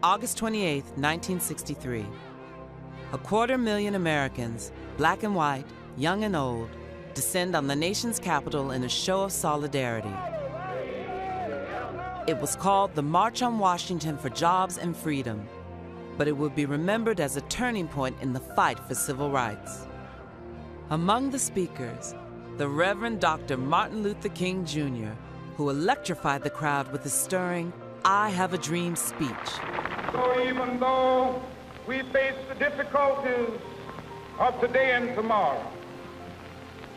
August 28, 1963. 250,000 Americans, black and white, young and old, descend on the nation's capital in a show of solidarity. It was called the March on Washington for Jobs and Freedom, but it would be remembered as a turning point in the fight for civil rights. Among the speakers, the Reverend Dr. Martin Luther King Jr., who electrified the crowd with his stirring "I Have a Dream" speech. So even though we face the difficulties of today and tomorrow,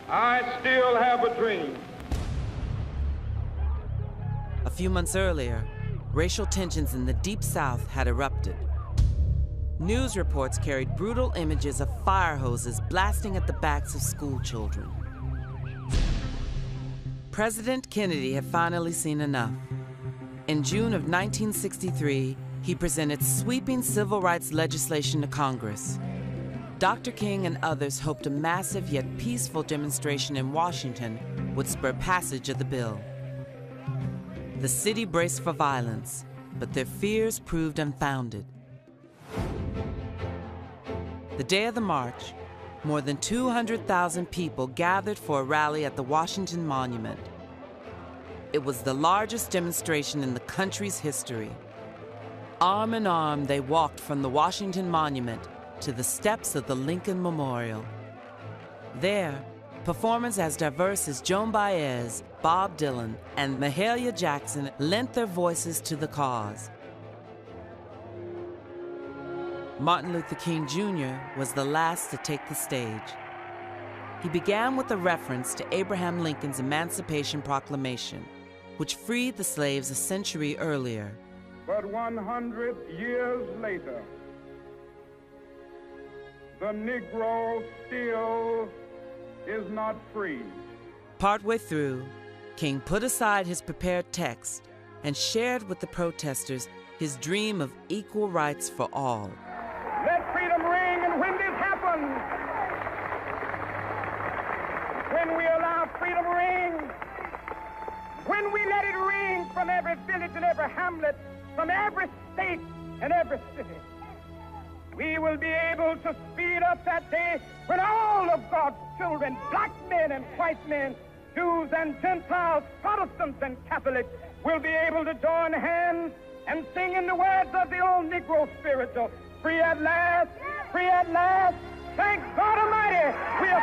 I still have a dream. A few months earlier, racial tensions in the Deep South had erupted. News reports carried brutal images of fire hoses blasting at the backs of school children. President Kennedy had finally seen enough. In June of 1963, he presented sweeping civil rights legislation to Congress. Dr. King and others hoped a massive yet peaceful demonstration in Washington would spur passage of the bill. The city braced for violence, but their fears proved unfounded. The day of the march, more than 200,000 people gathered for a rally at the Washington Monument. It was the largest demonstration in the country's history. Arm in arm, they walked from the Washington Monument to the steps of the Lincoln Memorial. There, performers as diverse as Joan Baez, Bob Dylan, and Mahalia Jackson lent their voices to the cause. Martin Luther King Jr. was the last to take the stage. He began with a reference to Abraham Lincoln's Emancipation Proclamation, which freed the slaves a century earlier. But 100 years later, the Negro still is not free. Partway through, King put aside his prepared text and shared with the protesters his dream of equal rights for all. Let freedom ring, and when this happens, when we allow freedom to ring, when we let it ring from every village and every hamlet, from every state and every city, we will be able to speed up that day when all of God's children, black men and white men, Jews and Gentiles, Protestants and Catholics, will be able to join hands and sing in the words of the old Negro spiritual, free at last, thank God Almighty, we are